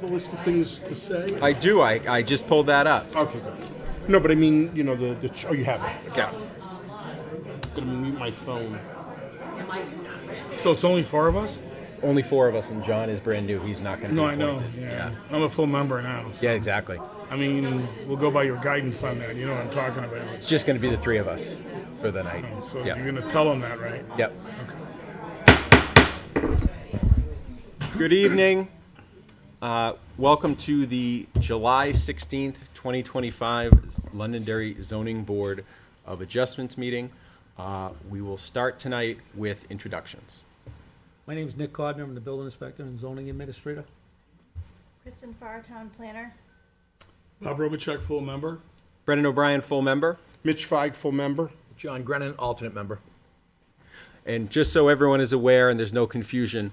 the list of things to say? I do. I just pulled that up. Okay, good. No, but I mean, you know, oh, you have it. Yeah. I'm gonna mute my phone. So it's only 4 of us? Only 4 of us, and John is brand new. He's not going to No, be I know. appointed. Yeah. I'm a full member now. So. Yeah, exactly. I mean, we'll go by your guidance on that. You know what I'm talking about. It's just going to be the 3 of us for the night. So Yeah. you're going to tell them that, right? Yep. Good evening. Welcome to the July 16th, 2025 Londonderry Zoning Board of Adjustments meeting. We will start tonight with introductions. My name is Nick Codner. I'm the building inspector and zoning administrator. Kristen Farr, town planner. Bob Robichuk, full member. Brendan O'Brien, full member. Mitch Feig, full member. John Grennan, alternate member. And just so everyone is aware and there's no confusion,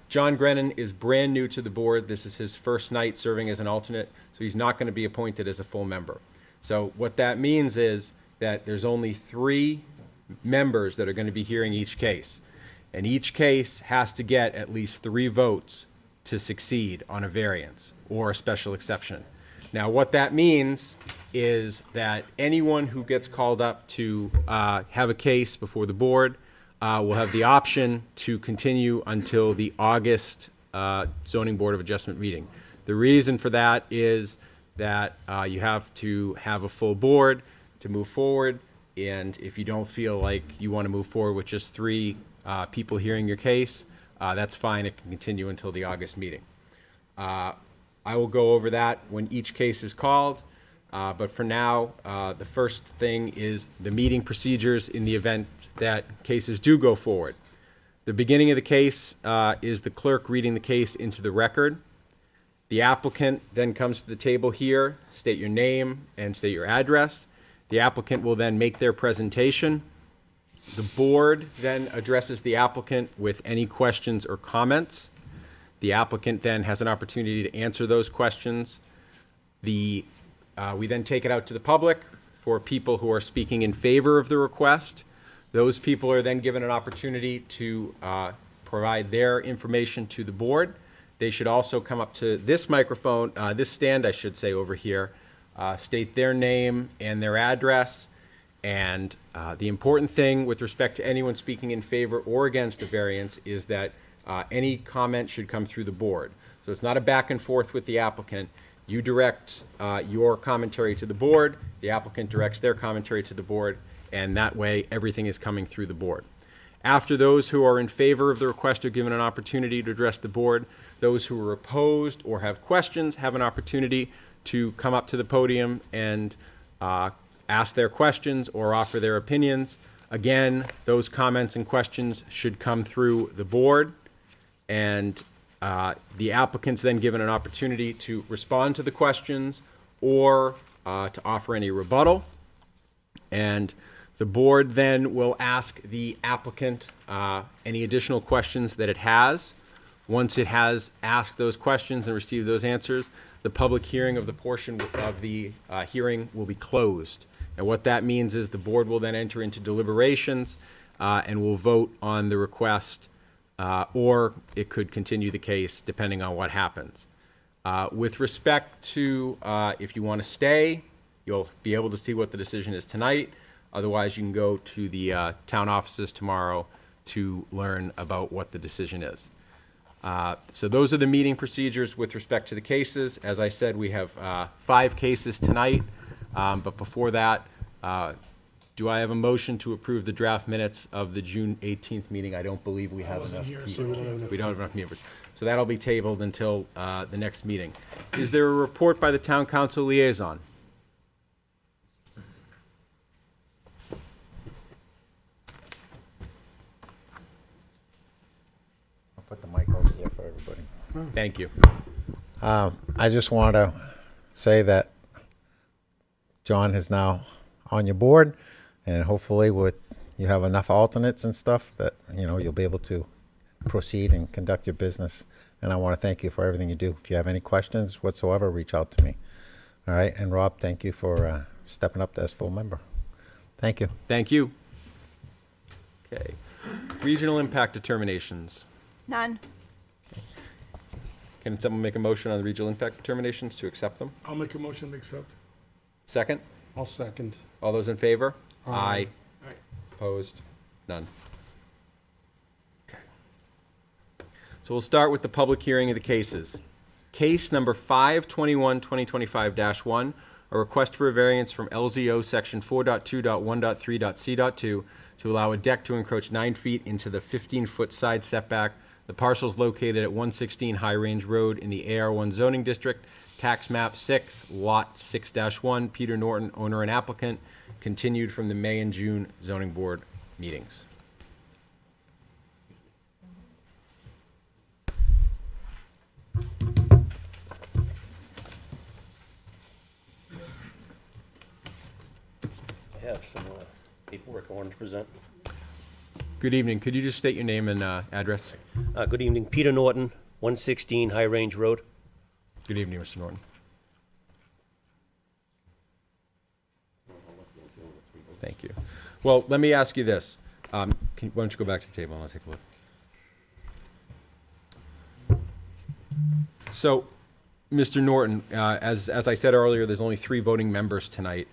John Grennan is brand new to the board. This is his first night serving as an alternate, so he's not going to be appointed as a full member. So what that means is that there's only 3 members that are going to be hearing each case. And each case has to get at least 3 votes to succeed on a variance or a special exception. Now, what that means is that anyone who gets called up to have a case before the board will have the option to continue until the August Zoning Board of Adjustment meeting. The reason for that is that you have to have a full board to move forward, and if you don't feel like you want to move forward with just 3 people hearing your case, that's fine. It can continue until the August meeting. I will go over that when each case is called, but for now, the first thing is the meeting procedures in the event that cases do go forward. The beginning of the case is the clerk reading the case into the record. The applicant then comes to the table here, state your name and state your address. The applicant will then make their presentation. The board then addresses the applicant with any questions or comments. The applicant then has an opportunity to answer those questions. We then take it out to the public for people who are speaking in favor of the request. Those people are then given an opportunity to provide their information to the board. They should also come up to this microphone, this stand, I should say, over here, state their name and their address. And the important thing with respect to anyone speaking in favor or against a variance is that any comment should come through the board. So it's not a back and forth with the applicant. You direct your commentary to the board, the applicant directs their commentary to the board, and that way everything is coming through the board. After those who are in favor of the request are given an opportunity to address the board, those who are opposed or have questions have an opportunity to come up to the podium and ask their questions or offer their opinions. Again, those comments and questions should come through the board, and the applicant's then given an opportunity to respond to the questions or to offer any rebuttal. And the board then will ask the applicant any additional questions that it has. Once it has asked those questions and received those answers, the public hearing of the portion of the hearing will be closed. And what that means is the board will then enter into deliberations and will vote on the request, or it could continue the case depending on what happens. With respect to if you want to stay, you'll be able to see what the decision is tonight. Otherwise, you can go to the town offices tomorrow to learn about what the decision is. So those are the meeting procedures with respect to the cases. As I said, we have 5 cases tonight. But before that, do I have a motion to approve the draft minutes of the June 18th meeting? I don't believe we have enough people. We don't have enough members. So that'll be tabled until the next meeting. Is there a report by the town council liaison? I'll put the mic over here for everybody. Thank you. I just want to say that John is now on your board, and hopefully with you have enough alternates and stuff that you'll be able to proceed and conduct your business. And I want to thank you for everything you do. If you have any questions whatsoever, reach out to me. All right. And Rob, thank you for stepping up as full member. Thank you. Thank you. Okay. Regional impact determinations. None. Can someone make a motion on the regional impact determinations to accept them? I'll make a motion to accept. Second? I'll second. All those in favor? Aye. Aye. Opposed? None. Okay. So we'll start with the public hearing of the cases. Case number 521-2025-1, a request for a variance from LZO Section 4.2.1.3.c.2 to allow a deck to encroach 9 feet into the 15-foot side setback. The parcel is located at 116 High Range Road in the AR1 zoning district, tax map 6, lot 6-1, Peter Norton, owner and applicant, continued from the May and June zoning board meetings. I have some paperwork I wanted to present. Good evening. Could you just state your name and address? Good evening, Peter Norton, 116 High Range Road. Good evening, Mr. Norton. Thank you. Well, let me ask you this. Why don't you go back to the table and I'll take a look. So, Mr. Norton, as I said earlier, there's only 3 voting members tonight.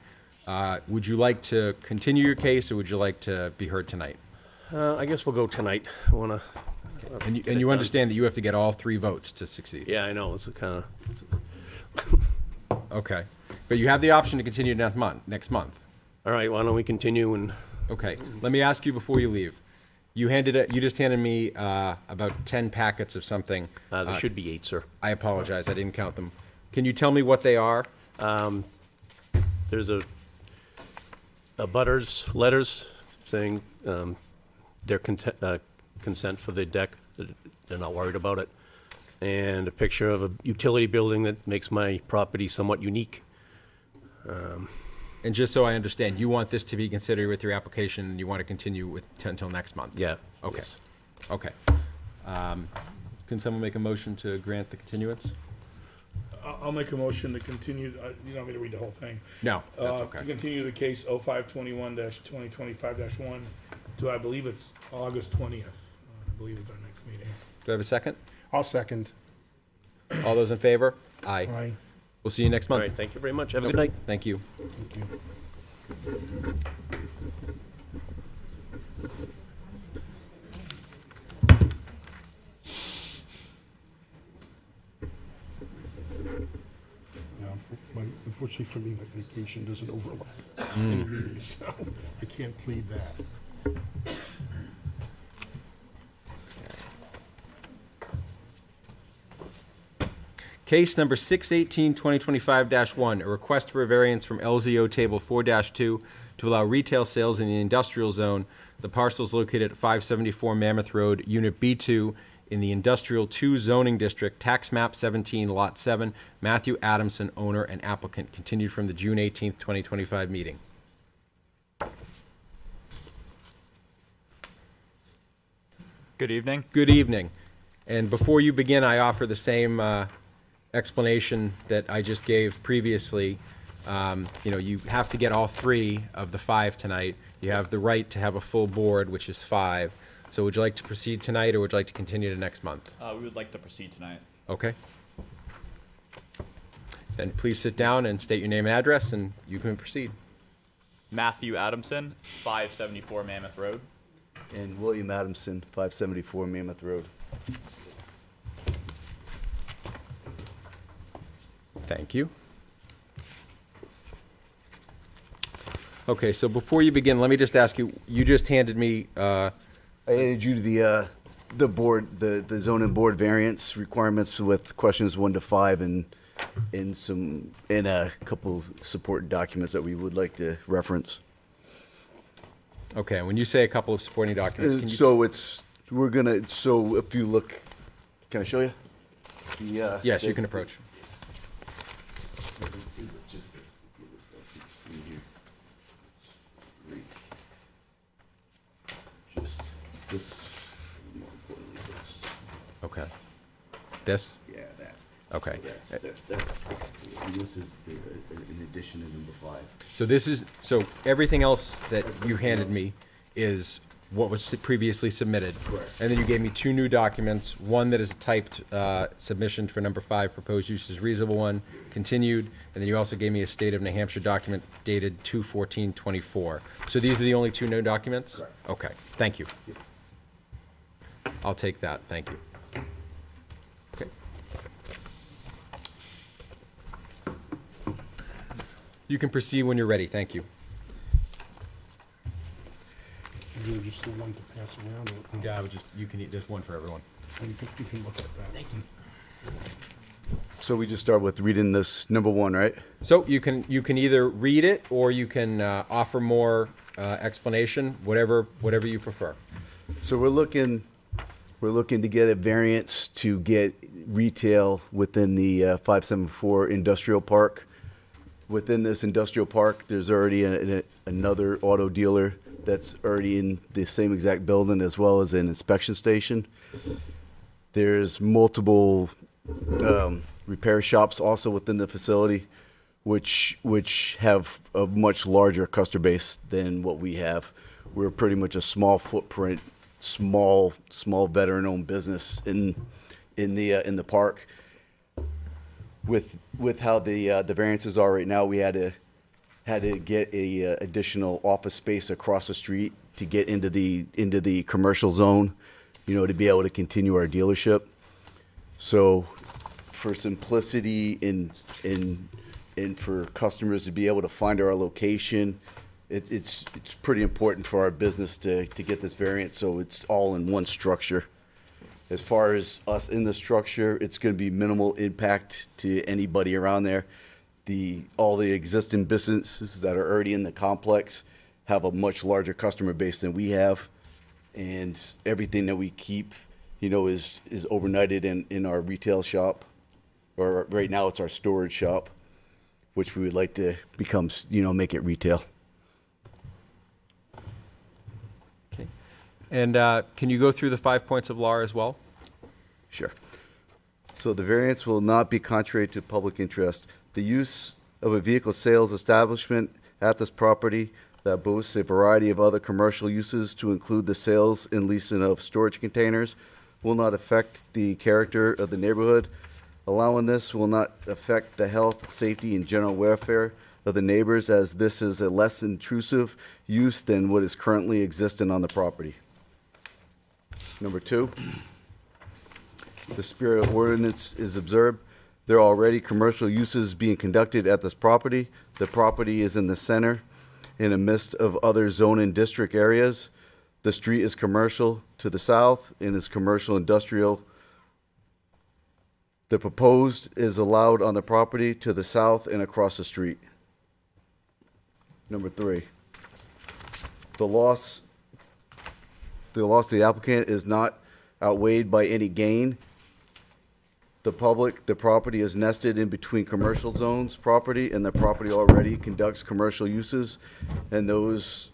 Would you like to continue your case, or would you like to be heard tonight? I guess we'll go tonight. I want to. And you understand that you have to get all 3 votes to succeed? Yeah, I know. It's kind of. Okay. But you have the option to continue next month. All right. Why don't we continue and? Okay. Let me ask you before you leave. You just handed me about 10 packets of something. There should be 8, sir. I apologize. I didn't count them. Can you tell me what they are? There's a butters letters saying their consent for the deck. That they're not worried about it, and a picture of a utility building that makes my property somewhat unique. And just so I understand, you want this to be considered with your application, and you want to continue until next month? Yeah. Okay. Yes. Okay. Can someone make a motion to grant the continuance? I'll make a motion to continue, you don't want me to read the whole thing. No, that's To okay. continue the case 0521-2025-1 to, I believe it's August 20th, I believe is our next meeting. Do I have a second? I'll second. All those in favor? Aye. Aye. We'll see you next All month. right. Thank you very much. Have a good night. Thank you. Thank you. Yeah, unfortunately for me, my vacation doesn't overlap any meetings, so I can't plead that. Case number 618-2025-1, a request for a variance from LZO Table 4-2 to allow retail sales in the industrial zone. The parcel is located at 574 Mammoth Road, Unit B2, in the Industrial 2 zoning district, tax map 17, lot 7. Matthew Adamson, owner and applicant, continued from the June 18th, 2025 meeting. Good evening. Good evening. And before you begin, I offer the same explanation that I just gave previously. You have to get all 3 of the 5 tonight. You have the right to have a full board, which is 5. So would you like to proceed tonight, or would you like to continue to next month? We would like to proceed tonight. Okay. Then please sit down and state your name and address, and you can proceed. Matthew Adamson, 574 Mammoth Road. And William Adamson, 574 Mammoth Road. Thank you. Okay, so before you begin, let me just ask you, you just handed me, I added you to the board, the zoning board variance requirements with questions 1 to 5 and a couple support documents that we would like to reference. okay, when you say a couple of supporting documents, can you? So if you look, can I show you? Yes, you can approach. Just this, more importantly, this. Okay. This? Yeah, that. Okay. That's and this is in addition to number 5. So everything else that you handed me is what was previously submitted. And then you gave me two new documents, one that is a typed submission for number 5, proposed use is reasonable one, continued, and then you also gave me a state of New Hampshire document dated 2/14/24. So these are the only two new documents? Correct. Okay, thank you. I'll take that, thank you. Okay. You can proceed when you're ready, thank you. Is there just the one to pass around? Or Yeah, I would just, you can, there's one for everyone. you can look at that. Thank you. So we just start with reading this number 1, right? So you can either read it or you can offer more explanation, whatever you prefer. So we're looking to get a variance to get retail within the 574 industrial park. Within this industrial park, there's already another auto dealer that's already in the same exact building, as well as an inspection station. There's multiple repair shops also within the facility, which have a much larger customer base than what we have. We're pretty much a small footprint, small veteran-owned business in the park. With how the variances are right now, we had to get a additional office space across the street to get into the commercial zone, to be able to continue our dealership. So for simplicity and for customers to be able to find our location, it's pretty important for our business to get this variance, so it's all in one structure. As far as us in the structure, it's going to be minimal impact to anybody around there. All the existing businesses that are already in the complex have a much larger customer base than we have, and everything that we keep, is overnighted in our retail shop, or right now it's our storage shop, which we would like to become, make it retail. Okay. And can you go through the 5 points of law as well? Sure. So the variance will not be contrary to public interest. The use of a vehicle sales establishment at this property that boasts a variety of other commercial uses, to include the sales and leasing of storage containers, will not affect the character of the neighborhood. Allowing this will not affect the health, safety, and general welfare of the neighbors, as this is a less intrusive use than what is currently existing on the property. Number 2, the spirit of ordinance is observed. There are already commercial uses being conducted at this property. The property is in the center, in the midst of other zoning district areas. The street is commercial to the south and is commercial industrial. The proposed is allowed on the property to the south and across the street. Number 3, the loss to the applicant is not outweighed by any gain. The property is nested in between commercial zones property, and the property already conducts commercial uses, and those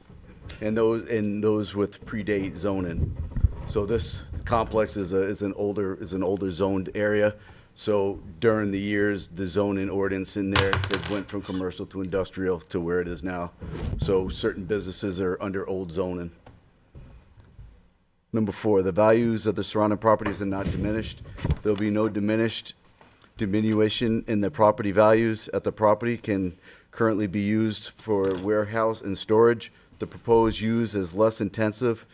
with predate zoning. So this complex is an older zoned area. So during the years, the zoning ordinance in there, it went from commercial to industrial to where it is now. So certain businesses are under old zoning. Number 4, the values of the surrounding properties are not diminished. There'll be no diminution in the property values at the property can currently be used for warehouse and storage. The proposed use is less intensive.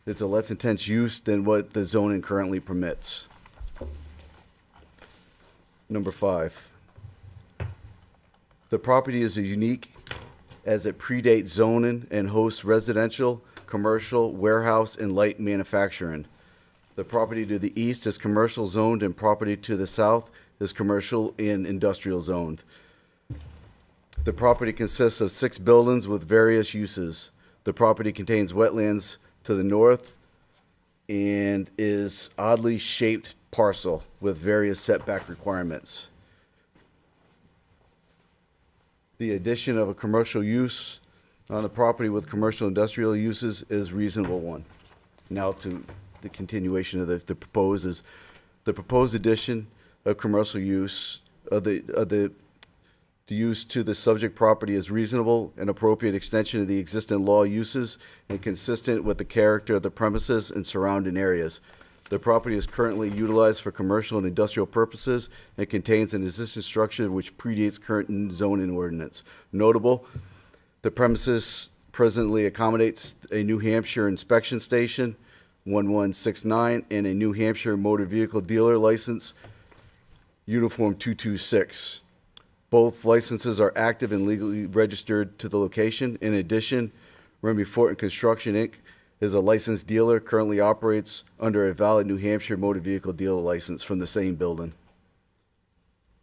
It's a less intense use than what the zoning currently permits. Number 5, the property is unique as it predates zoning and hosts residential, commercial, warehouse, and light manufacturing. The property to the east is commercial zoned, and property to the south is commercial and industrial zoned. The property consists of 6 buildings with various uses. The property contains wetlands to the north and is oddly shaped parcel with various setback requirements. The addition of a commercial use on the property with commercial industrial uses is reasonable one. Now to the continuation of the proposed addition of commercial use of the The use to the subject property is reasonable and appropriate extension of the existing law uses and consistent with the character of the premises and surrounding areas. The property is currently utilized for commercial and industrial purposes and contains an existing structure which predates current zoning ordinance. Notable, the premises presently accommodates a New Hampshire inspection station, 1169, and a New Hampshire motor vehicle dealer license, Uniform 226. Both licenses are active and legally registered to the location. In addition, Remy Fortin Construction, Inc. is a licensed dealer, currently operates under a valid New Hampshire motor vehicle dealer license from the same building.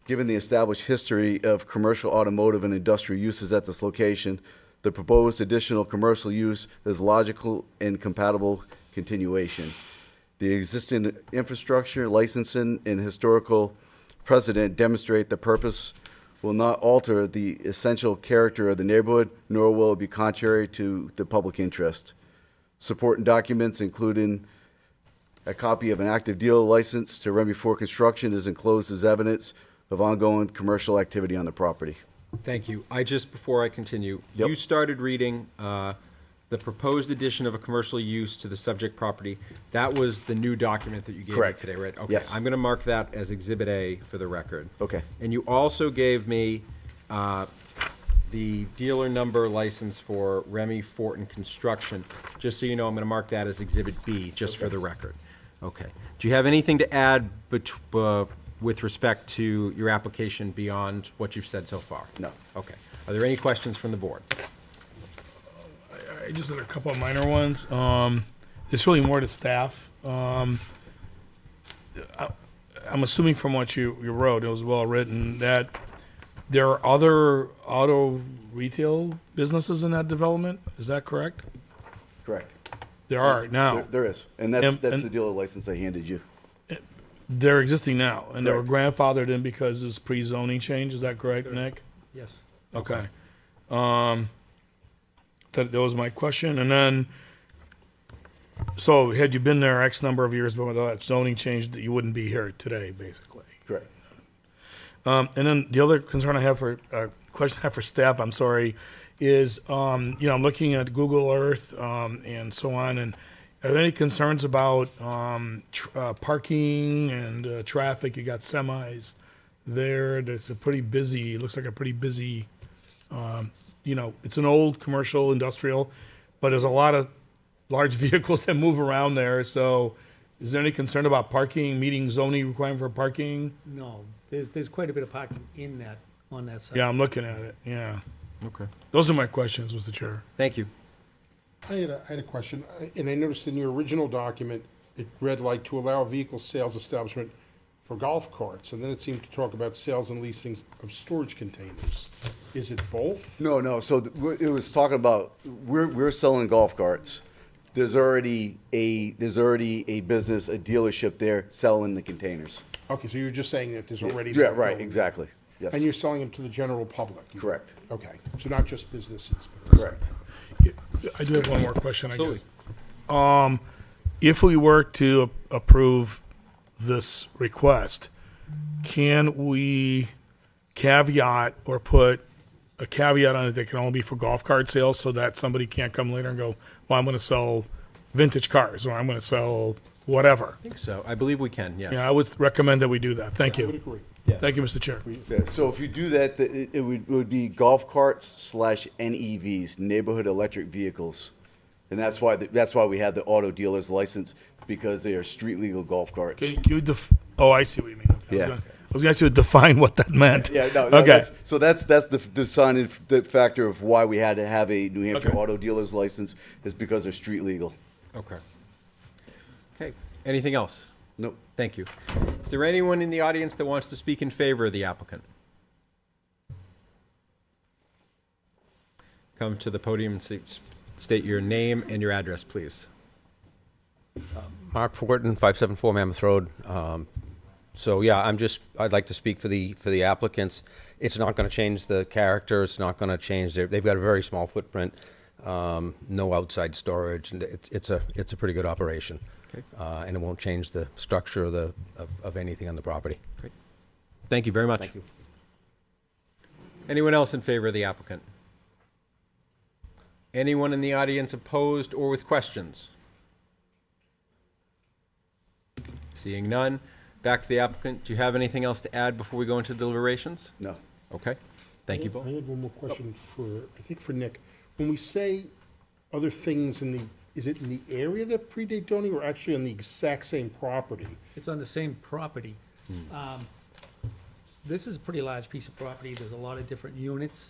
Given the established history of commercial, automotive, and industrial uses at this location, the proposed additional commercial use is logical and compatible continuation. The existing infrastructure, licensing, and historical precedent demonstrate the purpose will not alter the essential character of the neighborhood, nor will it be contrary to the public interest. Supporting documents, including a copy of an active dealer license to Remy Ford Construction, is enclosed as evidence of ongoing commercial activity on the property. Thank you. Before I continue, Yep. you started reading the proposed addition of a commercial use to the subject property. That was the new document that you gave me Correct. today, right? Okay. Yes. I'm going to mark that as Exhibit A for the record. Okay. And you also gave me the dealer number license for Remy Fortin Construction. Just so you know, I'm going to mark that as Exhibit B, just for the record. Okay. Do you have anything to add with respect to your application beyond what you've said so far? No. Okay. Are there any questions from the board? I just had a couple of minor ones. It's really more to staff. I'm assuming from what you wrote, it was well written, that there are other auto retail businesses in that development. Is that correct? Correct. There are now. There is, and that's And- the dealer license I handed you. They're existing now, and they were Correct. grandfathered in because it's pre-zoning change. Is that correct, Nick? Yes. Okay. That was my question. And then, so had you been there X number of years before that zoning changed, you wouldn't be here today, basically. Correct. And then the other concern I have question I have for staff, I'm sorry, is, I'm looking at Google Earth, and so on, and are there any concerns about, parking and, traffic? You got semis there. It's a pretty busy, it looks like a pretty busy, it's an old commercial industrial, but there's a lot of large vehicles that move around there. So is there any concern about parking, meeting zoning requirement for parking? No, there's quite a bit of parking on that side. Yeah, I'm looking at it. Yeah. Okay. Those are my questions, Mr. Chair. Thank you. I had a question, and I noticed in your original document, it read like to allow a vehicle sales establishment for golf carts, and then it seemed to talk about sales and leasing of storage containers. Is it both? No. So it was talking about we're selling golf carts. There's already a business, a dealership there selling the containers. Okay, so you're just saying that there's already. Yeah, right. Exactly. Yes. And you're selling them to the general public? Correct. Okay, so not just businesses? but- Correct. I do have one more question, I guess. Absolutely. If we were to approve this request, can we caveat or put a caveat on it that can only be for golf cart sales so that somebody can't come later and go, well, I'm going to sell vintage cars or I'm going to sell whatever? I think so. I believe we can, yes. Yeah, I would recommend that we do that. Thank I would you. agree. Thank you, Mr. Chair. Yeah, so if you do that, it would be golf carts / NEVs, neighborhood electric vehicles, and that's why we had the auto dealer's license, because they are street legal golf carts. Can you I see what you mean. Okay, Yeah. I was going to define what that meant. Yeah, no. Okay. That's the deciding factor of why we had to have a New Hampshire Okay. auto dealer's license, is because they're street legal. Okay. Okay. Anything else? Nope. Thank you. Is there anyone in the audience that wants to speak in favor of the applicant? Come to the podium and state your name and your address, please. Mark Fortin, 574 Mammoth Road. So yeah, I'd like to speak for the applicants. It's not going to change the character. It's not going to change they've got a very small footprint, no outside storage, and it's a pretty good operation. Okay. And it won't change the structure of anything on the property. Thank you very much. Thank you. Anyone else in favor of the applicant? Anyone in the audience opposed or with questions? Seeing none, back to the applicant. Do you have anything else to add before we go into deliberations? No. Okay, thank you I both. had one more question for, I think for Nick. When we say other things in the, is it in the area that predate zoning or actually on the exact same property? It's on the same property. This is a pretty large piece of property. There's a lot of different units.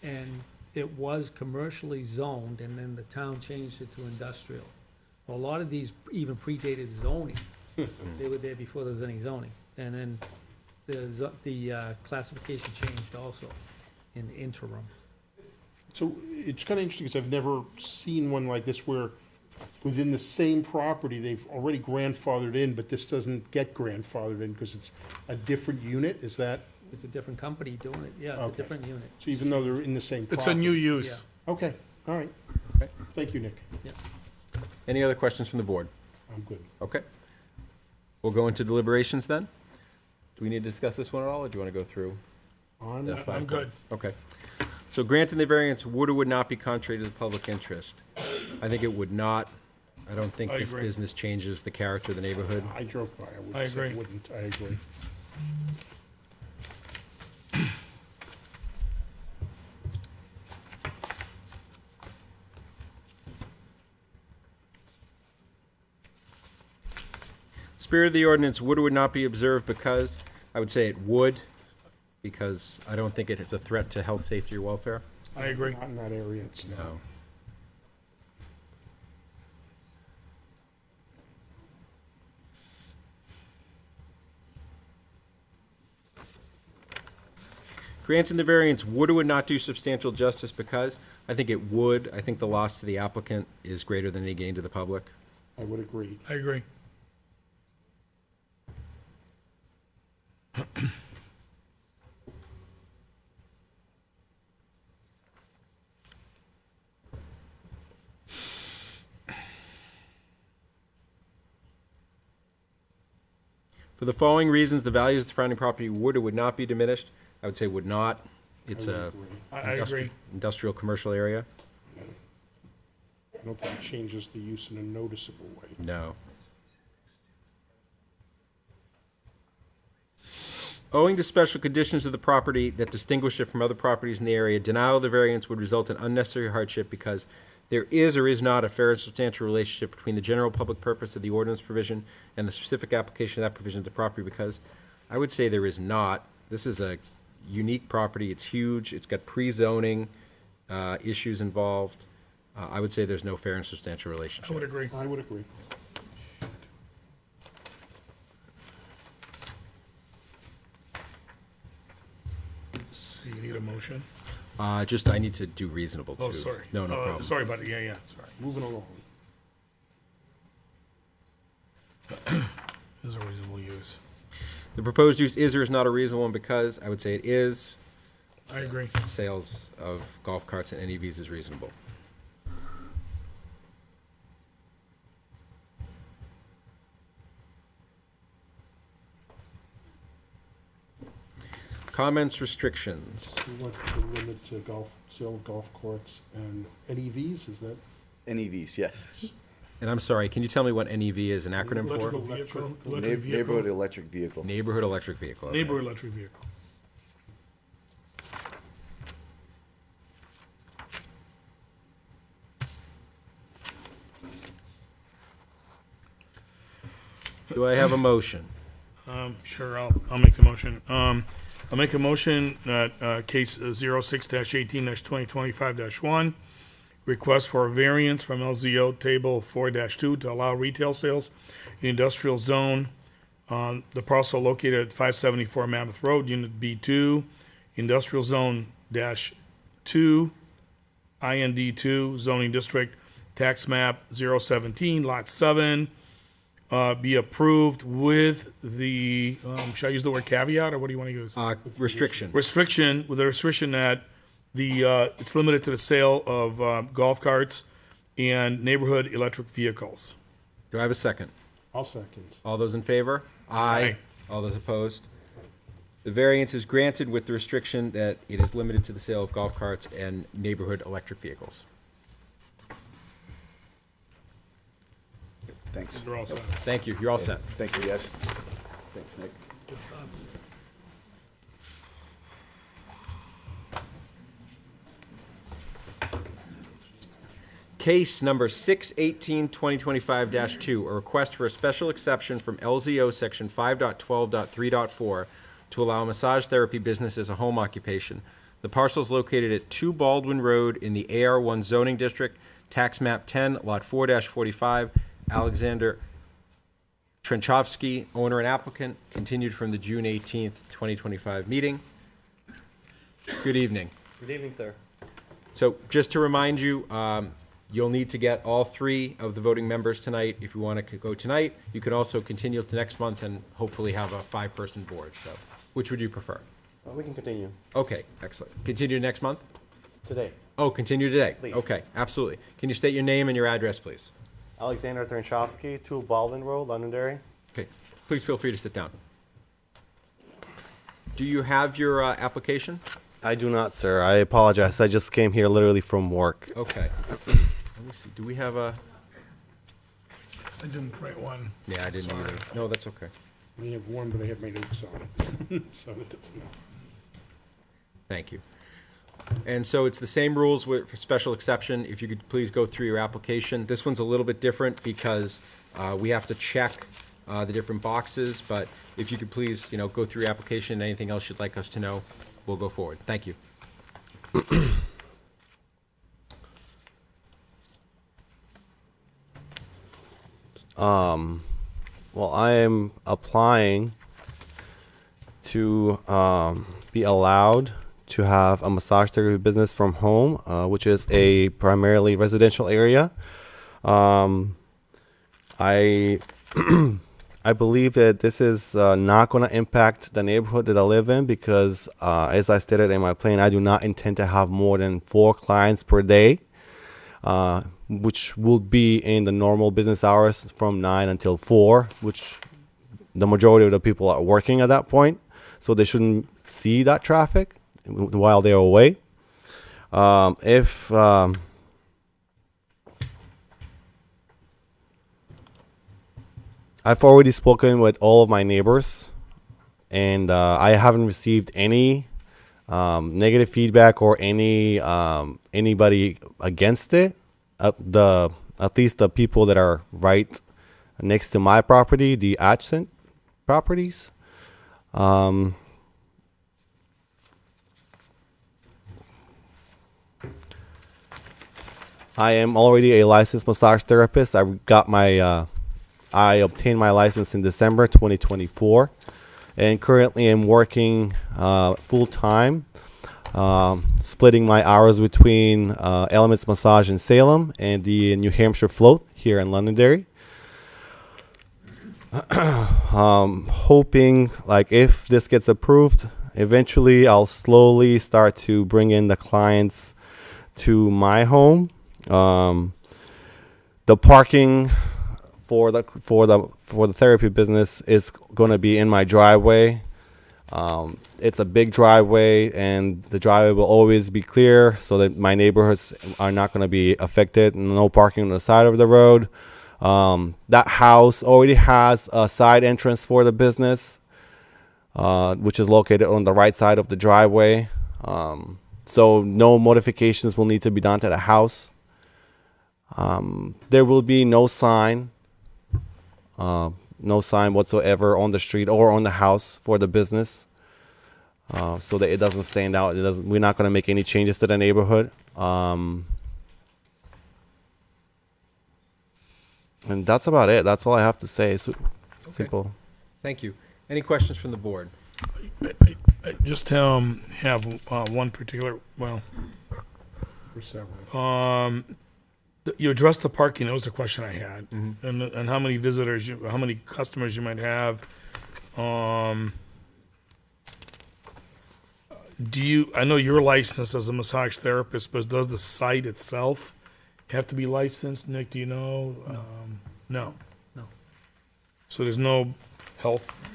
And it was commercially zoned, and then the town changed it to industrial. Well, a lot of these even predated zoning. They were there before there was any zoning. And then the classification changed also in the interim. So it's kind of interesting because I've never seen one like this where within the same property, they've already grandfathered in, but this doesn't get grandfathered in because it's a different unit, is that? It's a different company doing it. Yeah, it's a Okay. different unit. So even though they're in the same property? It's a new use. Okay, all right. Okay. Thank you, Nick. Any other questions from the board? I'm good. Okay. We'll go into deliberations then. Do we need to discuss this one at all, or do you want to go through? On, Yeah. I'm good. Okay. So granting the variance would or would not be contrary to the public interest? I think it would not. I don't think I this agree. business changes the character of the neighborhood. I drove by, I I would say agree. wouldn't, I agree. Spirit of the ordinance would or would not be observed because, I would say it would, because I don't think it is a threat to health, safety, or welfare. I agree. Not in that area, it's not. No. Granting the variance would or would not do substantial justice because, I think it would. I think the loss to the applicant is greater than any gain to the public. I would agree. I agree. For the following reasons, the values of the surrounding property would or would not be diminished. I would say would not. It's I would a agree. I agree. industrial commercial area. I don't think it changes the use in a noticeable way. No. Owing to special conditions of the property that distinguish it from other properties in the area, denial of the variance would result in unnecessary hardship because there is or is not a fair and substantial relationship between the general public purpose of the ordinance provision and the specific application of that provision to property because I would say there is not. This is a unique property. It's huge. It's got pre-zoning issues involved. I would say there's no fair and substantial I relationship. would agree. I would agree. So you need a motion? Just, I need to do reasonable too. Oh, sorry. No, no problem. Sorry about it. Yeah, sorry. Moving along. Is a reasonable use. The proposed use is or is not a reasonable one because I would say it is. I agree. Sales of golf carts and NEVs is reasonable. Comments, restrictions. We want to limit to sale of golf carts and NEVs, is that? NEVs, yes. And I'm sorry, can you tell me what NEV is an acronym Electrical for? vehicle. Electric Electric Neighborhood vehicle. electric vehicle. Neighborhood electric vehicle. okay. Neighborhood electric vehicle. Do I have a motion? Sure, I'll make the motion. I'll make a motion that case 06-18-2025-1, request for a variance from LZO Table 4-2 to allow retail sales in industrial zone on the parcel located at 574 Mammoth Road, Unit B2, Industrial Zone -2, IND2, zoning district, tax map 017, lot 7, be approved with the, should I use the word caveat, or what do you want to use? Restriction. Restriction, with a restriction that it's limited to the sale of golf carts and neighborhood electric vehicles. Do I have a second? I'll second. All those in favor? Aye. All those opposed? The variance is granted with the restriction that it is limited to the sale of golf carts and neighborhood electric vehicles. Thanks. You're all set. Thank you. You're all set. Thank you, guys. Thanks, Nick. Case number 618-2025-2, a request for a special exception from LZO Section 5.12.3.4 to allow a massage therapy business as a home occupation. The parcel is located at 2 Baldwin Road in the AR1 zoning district, tax map 10, lot 4-45, Alexander Trenchovsky, owner and applicant, continued from the June 18th, 2025 meeting. Good evening. Good evening, sir. So just to remind you, you'll need to get all 3 of the voting members tonight. If you want to go tonight, you could also continue to next month and hopefully have a 5-person board. So which would you prefer? We can continue Okay, excellent. Continue next month? today. Oh, continue today? Please. Okay, absolutely. Can you state your name and your address, please? Alexander Threnchovsky, 2 Baldwin Road, Londonderry. Okay, please feel free to sit down. Do you have your application? I do not, sir. I apologize. I just came here literally from work. Okay. Let me see. Do we have a? I didn't print one. Yeah, I didn't either. No, that's okay. I have one, but I have my notes on it, so it doesn't matter. Thank you. And so it's the same rules for special exception. If you could please go through your application. This one's a little bit different because we have to check the different boxes, but if you could please, go through your application and anything else you'd like us to know, we'll go forward. Thank you. Well, I am applying to be allowed to have a massage therapy business from home, which is a primarily residential area. I I believe that this is not going to impact the neighborhood that I live in because, as I stated in my plan, I do not intend to have more than 4 clients per day, which will be in the normal business hours from 9 until 4, which the majority of the people are working at that point, so they shouldn't see that traffic while they're away. I've already spoken with all of my neighbors, and I haven't received any negative feedback or anybody against it. At least the people that are right next to my property, the adjacent properties. I am already a licensed massage therapist. I obtained my license in December 2024, and currently I'm working full-time, splitting my hours between Elements Massage in Salem and the New Hampshire Float here in Londonderry. Hoping, if this gets approved, eventually I'll slowly start to bring in the clients to my home. The parking for the therapy business is going to be in my driveway. It's a big driveway, and the driveway will always be clear so that my neighborhoods are not going to be affected. No parking on the side of the road. That house already has a side entrance for the business, which is located on the right side of the driveway. So no modifications will need to be done to the house. There will be no sign whatsoever on the street or on the house for the business, so that it doesn't stand out. We're not going to make any changes to the neighborhood. And that's about it. That's all I have to say. Simple. Thank you. Any questions from the board? I just have one particular, For several. you addressed the parking. That was a question I had, and how many visitors, how many customers you might have. I know you're licensed as a massage therapist, but does the site itself have to be licensed? Nick, do you know? No. No. So there's no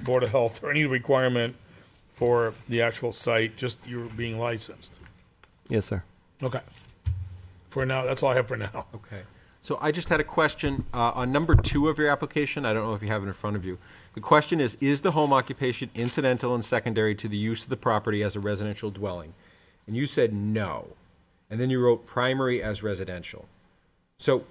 Board of Health or any requirement for the actual site, just you being licensed. Yes, sir. Okay. For now, that's all I have for now. Okay. So I just had a question on number 2 of your application. I don't know if you have it in front of you. The question is the home occupation incidental and secondary to the use of the property as a residential dwelling? And you said no. And then you wrote primary as residential. So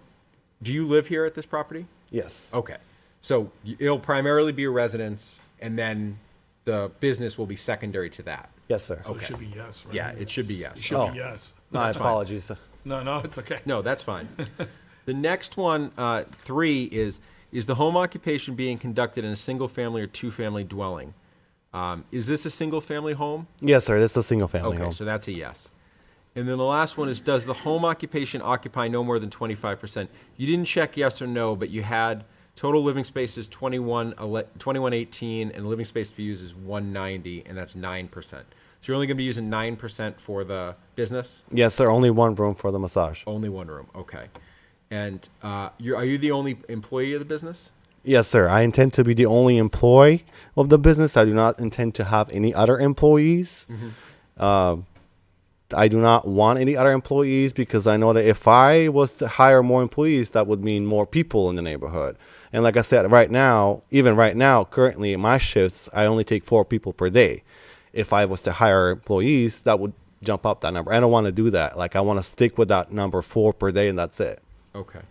do you live here at this property? Yes. Okay. So it'll primarily be a residence, and then the business will be secondary to that. Yes, sir. So it should be yes, right? Yeah, it should be yes. It should Oh. be yes. My that's fine. apologies. No, it's okay. No, that's fine. The next one, 3, is the home occupation being conducted in a single-family or two-family dwelling? Is this a single-family home? Yes, sir. This is a single family Okay, home. so that's a yes. And then the last one is, does the home occupation occupy no more than 25%? You didn't check yes or no, but you had total living space is 2118, and living space to be used is 190, and that's 9%. So you're only going to be using 9% for the business? Yes, sir. Only one room for the massage. Only one room, okay. And are you the only employee of the business? Yes, sir. I intend to be the only employee of the business. I do not intend to have any other employees. I do not want any other employees because I know that if I was to hire more employees, that would mean more people in the neighborhood. And like I said, even right now, currently in my shifts, I only take 4 people per day. If I was to hire employees, that would jump up that number. I don't want to do that. Like, I want to stick with that number 4 per day, and that's it. Okay.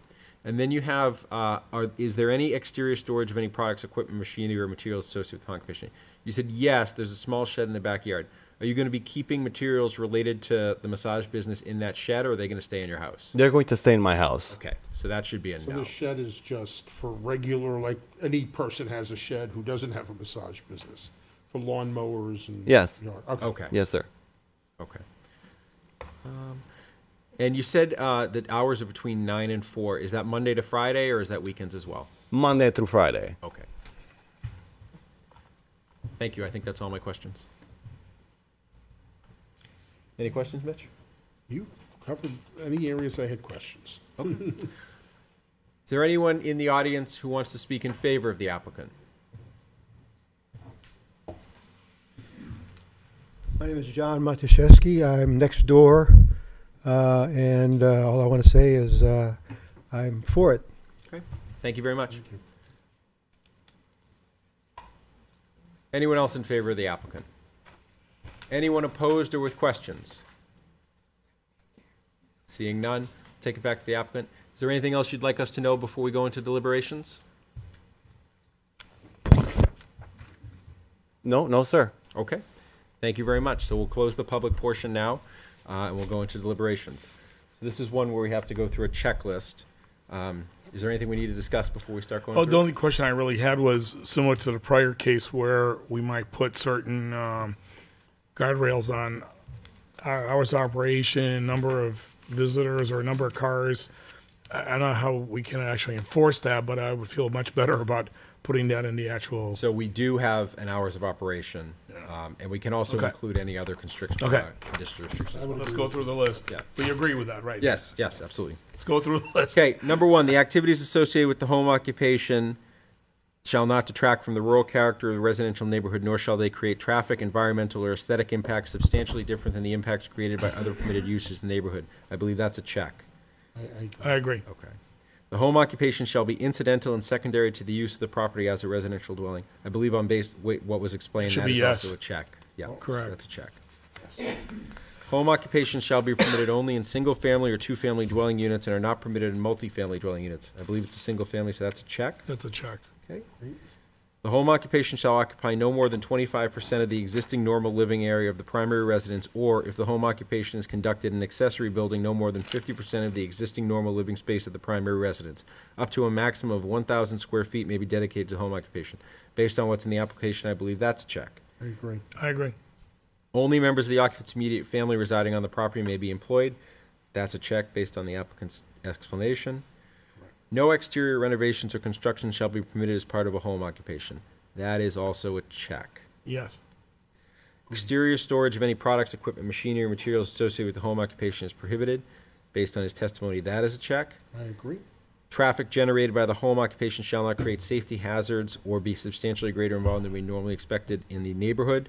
And then you have, is there any exterior storage of any products, equipment, machinery, or materials associated with home occupation? You said yes, there's a small shed in the backyard. Are you going to be keeping materials related to the massage business in that shed, or are they going to stay in your house? They're going to stay in my house. Okay, so that should be a So no. the shed is just for regular, like, any person has a shed who doesn't have a massage business, for lawn mowers and. Yes. yard- Okay. Yes, sir. Okay. And you said that hours are between 9 and 4. Is that Monday to Friday, or is that weekends as well? Monday through Friday. Okay. Thank you. I think that's all my questions. Any questions, Mitch? You covered any areas I had questions. Is there anyone in the audience who wants to speak in favor of the applicant? My name is John Matuszewski. I'm next door, and all I want to say is I'm for it. Okay. Thank you very much. Anyone else in favor of the applicant? Anyone opposed or with questions? Seeing none, take it back to the applicant. Is there anything else you'd like us to know before we go into deliberations? No, sir. Okay. Thank you very much. So we'll close the public portion now, and we'll go into deliberations. So this is one where we have to go through a checklist. Is there anything we need to discuss before we start going Oh, through? the only question I really had was similar to the prior case where we might put certain guardrails on hours of operation, number of visitors, or number of cars. I don't know how we can actually enforce that, but I would feel much better about putting that in the actual. So we do have an hours of operation, and we can also Okay. include any other condition restrictions. as well. Let's go through the list. Yeah. But you agree with that, right? Yes, yes, absolutely. Let's go through the list. Okay, number 1, the activities associated with the home occupation shall not detract from the rural character of the residential neighborhood, nor shall they create traffic, environmental, or aesthetic impacts substantially different than the impacts created by other permitted uses in the neighborhood. I believe that's a check. I agree. Okay. The home occupation shall be incidental and secondary to the use of the property as a residential dwelling. I believe on what was explained, Should that be is yes. also a check. Yeah, Correct. so that's a check. Home occupation shall be permitted only in single-family or two-family dwelling units and are not permitted in multifamily dwelling units. I believe it's a single-family, so that's a check. That's a check. Okay. The home occupation shall occupy no more than 25% of the existing normal living area of the primary residence, or if the home occupation is conducted in an accessory building, no more than 50% of the existing normal living space of the primary residence. Up to a maximum of 1,000 square feet may be dedicated to home occupation. Based on what's in the application, I believe that's a check. I agree. I agree. Only members of the occupant's immediate family residing on the property may be employed. That's a check based on the applicant's explanation. No exterior renovations or construction shall be permitted as part of a home occupation. That is also a check. Yes. Exterior storage of any products, equipment, machinery, or materials associated with the home occupation is prohibited. Based on his testimony, that is a check. I agree. Traffic generated by the home occupation shall not create safety hazards or be substantially greater involved than we normally expected in the neighborhood.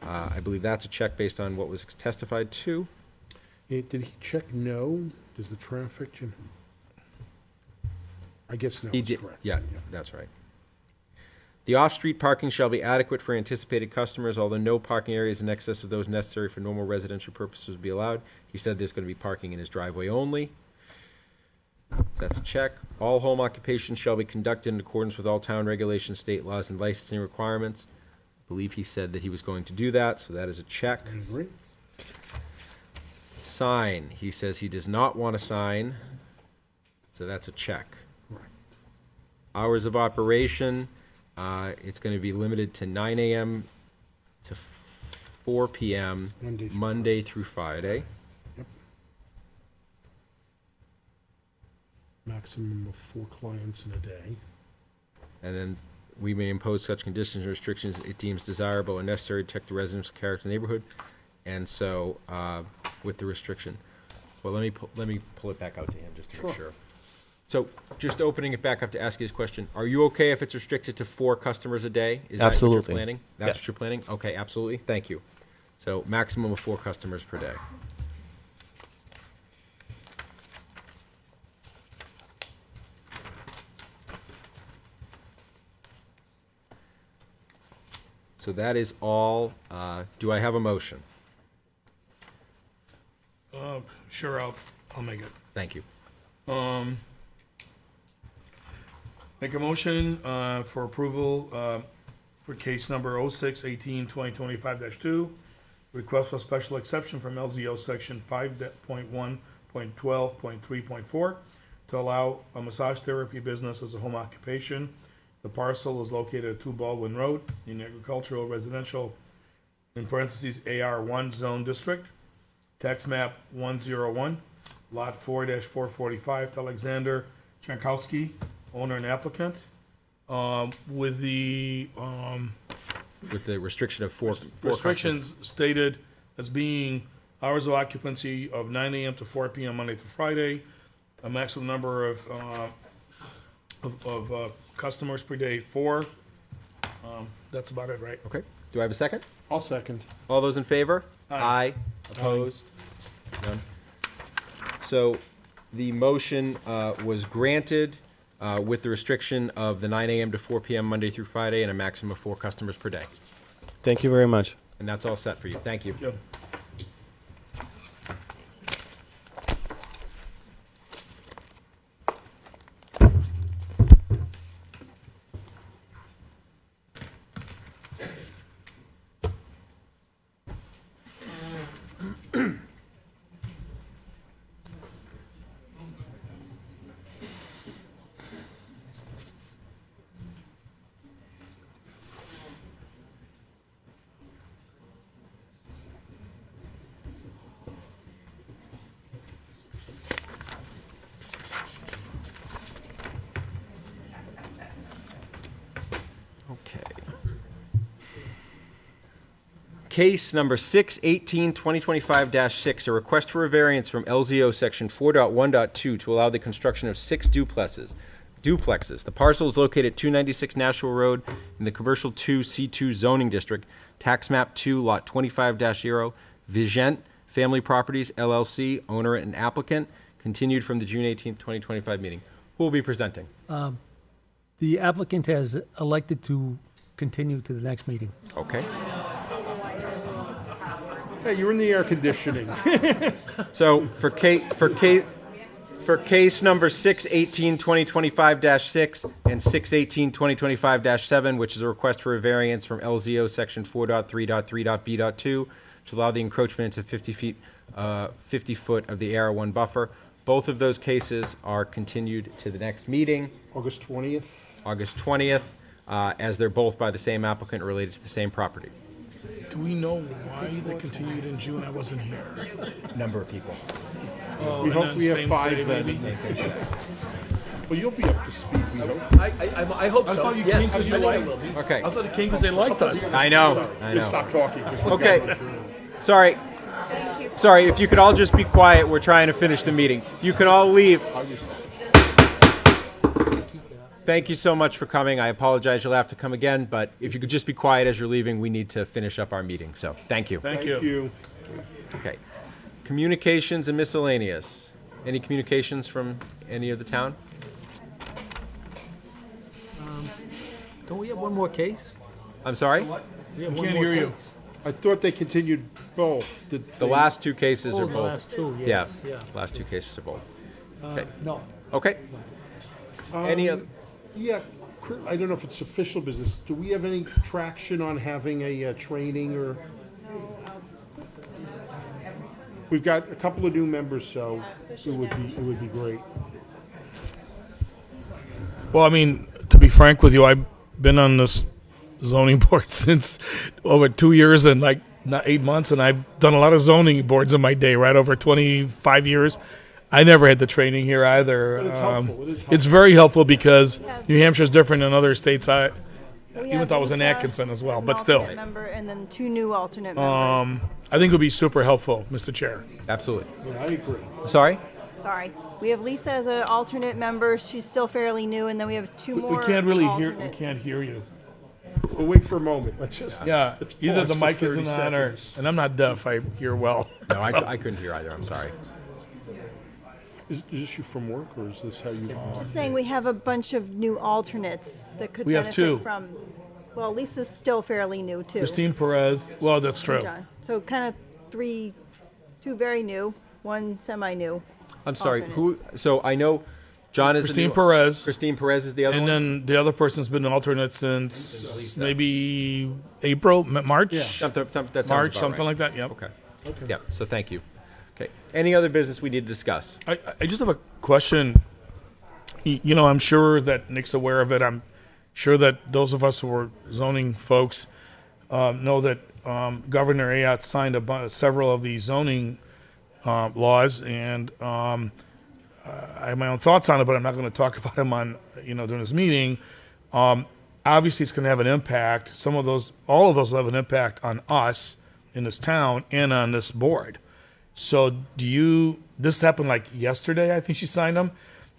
I believe that's a check based on what was testified to. Did he check no? Does the traffic, I guess no He is did, correct. yeah, that's right. The off-street parking shall be adequate for anticipated customers, although no parking areas in excess of those necessary for normal residential purposes will be allowed. He said there's going to be parking in his driveway only. That's a check. All home occupations shall be conducted in accordance with all town regulations, state laws, and licensing requirements. I believe he said that he was going to do that, so that is a check. I agree. Sign, he says he does not want to sign, so that's a check. Correct. Hours of operation, it's going to be limited to 9 a.m. to 4 p.m. Monday through Friday. Yep. Maximum of 4 clients in a day. And then we may impose such conditions and restrictions it deems desirable and necessary to protect the residents' character of the neighborhood. And so, with the restriction, well, let me pull it back out to him just to make sure. So, just opening it back up to ask you this question, are you okay if it's restricted to 4 customers a day? Is that what you're Absolutely. planning? That's Yes. what you're planning? Okay, absolutely, thank you. So, maximum of 4 customers per day. So that is all. Do I have a motion? Sure, I'll make it. Thank you. Make a motion for approval for case number 06-18-2025-2, request for special exception from LZO section 5.1.12.3.4 to allow a massage therapy business as a home occupation. The parcel is located at 2 Baldwin Road in agricultural residential, in parentheses, AR1 zone district, tax map 101, lot 4-445 to Alexander Chankowski, owner and applicant, with the With the restriction of 4 restrictions stated as being hours of occupancy of 9 a.m. to 4 p.m. Monday through Friday, a maximum number of customers per day, 4. That's about it, right? Okay. Do I have a second? I'll second. All those in favor? Aye. Opposed? None. So the motion was granted with the restriction of the 9 a.m. to 4 p.m. Monday through Friday and a maximum of 4 customers per day. Thank you very much. And that's all set for you. Thank you. Yep. Okay. Case number 6/18/2025-6, a request for a variance from LZO section 4.1.2 to allow the construction of 6 duplexes. The parcel is located at 296 Nashville Road in the Commercial 2 C2 zoning district, tax map 2, lot 25-0, Vigent Family Properties LLC, owner and applicant, continued from the June 18th, 2025 meeting. Who will be presenting? The applicant has elected to continue to the next meeting. Okay. Hey, you're in the air conditioning. So for case number 6/18/2025-6 and 6/18/2025-7, which is a request for a variance from LZO section 4.3.3.b.2 to allow the encroachment into 50 foot of the AR1 buffer. Both of those cases are continued to the next meeting, August 20th. August 20th, as they're both by the same applicant related to the same property. Do we know why they continued in June? I wasn't here. Number of people. We hope we have Same 5 today, then. maybe? Well, you'll be up to speed, we hope. I hope so. I thought you Yes, came because you I think I liked. will be. Okay. I thought it came because they liked us. I know. Just stop talking. 'cause we've Okay. got- Sorry. Sorry, if you could all just be quiet, we're trying to finish the meeting. You can all leave. thank you so much for coming. I apologize, you'll have to come again, but if you could just be quiet as you're leaving, we need to finish up our meeting, so thank you. Thank you. Okay. Communications and miscellaneous. Any communications from any of the town? Don't we have one more case? I'm sorry? We have I one can't more hear you. case. I thought they continued both. Did The they- last two cases are Oh, both. the last two, yes, yeah. Last two cases are both. Okay. No. Okay. Any other? Yeah, I don't know if it's official business. Do we have any traction on having a training or? We've got a couple of new members, so it would be great. Well, I mean, to be frank with you, I've been on this zoning board since over 2 years and like not 8 months, and I've done a lot of zoning boards in my day, right over 25 years. I never had the training here either. But it's helpful. It is It's very helpful because New Hampshire's different than other states. We Even have though I was in Lisa Atkinson as well, as an but still. alternate member, and then 2 new alternate members. I think it would be super helpful, Mr. Chair. Absolutely. Yeah, I agree. Sorry? Sorry. We have Lisa as an alternate member. She's still fairly new, and then we have 2 more We can't really hear. We alternates. can't hear you. We'll wait for a moment. Let's just. Yeah, let's either pause the for mic 30 isn't on, or seconds. and I'm not deaf. I hear well. No, I couldn't hear either. I'm sorry. Is this you from work, or is this how you? Just saying, we have a bunch of new alternates that could We have benefit 2. from. Well, Lisa's still fairly new too. Christine Perez. Well, that's true. John. So kind of 2 very new, 1 semi-new. I'm sorry. Who? So I know John is the Christine new- Perez. Christine Perez is the other And one. then the other person's been an alternate since maybe April, March, That sounds March, about something right. like that. Yep. Okay. Yeah. So thank you. Okay. Any other business we need to discuss? I just have a question. You know, I'm sure that Nick's aware of it. I'm sure that those of us who are zoning folks know that Governor Ayotte signed several of the zoning laws, and I have my own thoughts on it, but I'm not going to talk about them on during this meeting. Obviously, it's going to have an impact. All of those will have an impact on us in this town and on this board. So this happened like yesterday, I think she signed them.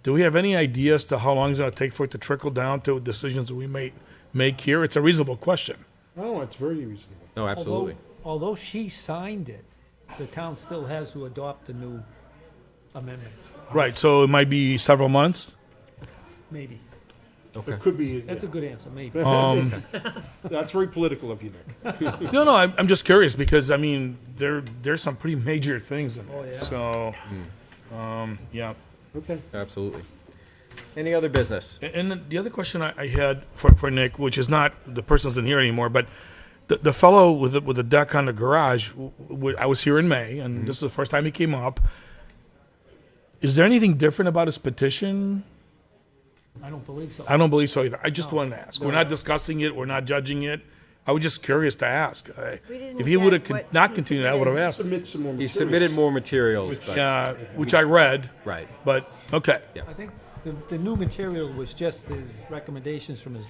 Do we have any idea as to how long it's going to take for it to trickle down to decisions that we may make here? It's a reasonable question. Oh, it's very reasonable. No, absolutely. Although she signed it, the town still has to adopt the new amendments, Right, so it might be several months. maybe. It could be. That's a good answer, maybe. That's very political of you, Nick. No, I'm just curious because, I mean, there's some pretty major things in there. Oh, yeah. So, yeah. Okay. Absolutely. Any other business? And then the other question I had for Nick, which is not, the person's in here anymore, but the fellow with the deck on the garage, I was here in May, and this is the first time he came up. Is there anything different about his petition? I don't believe so. I don't believe so either. I just wanted to ask. We're not discussing it. We're not judging it. I was just curious to ask. We didn't If he would get have what not he continued, I would have asked. Submit some more He materials. submitted more materials, but Yeah, which I read, right. but okay. I think the new material was just his recommendations from his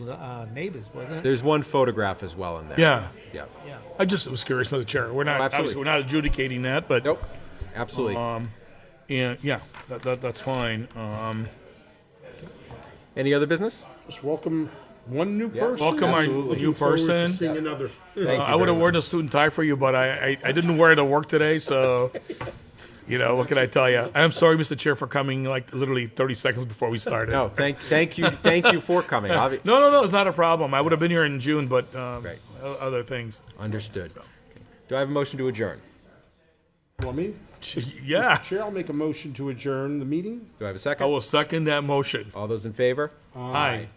neighbors, wasn't it? There's one photograph as well in there. Yeah. Yeah. Yeah. I just was curious, Mr. Chair. We're not, Oh, absolutely. obviously, we're not adjudicating that, but Nope. Absolutely. yeah, that's fine. Any other business? Just welcome one new person. Welcome our Looking new forward to person. seeing another. Thank you I would very have worn a suit and tie for you, but I didn't wear it to work today, so, what can I tell you? I'm sorry, Mr. Chair, for coming like literally 30 seconds before we started. No, thank you for coming. No, it's not a problem. I would have been here in June, but Great. other things. Understood. Do I have a motion to adjourn? Want me? Yeah, Chair, I'll make a motion to adjourn the meeting. Do I have a I second? will second that motion. All those in favor? Aye.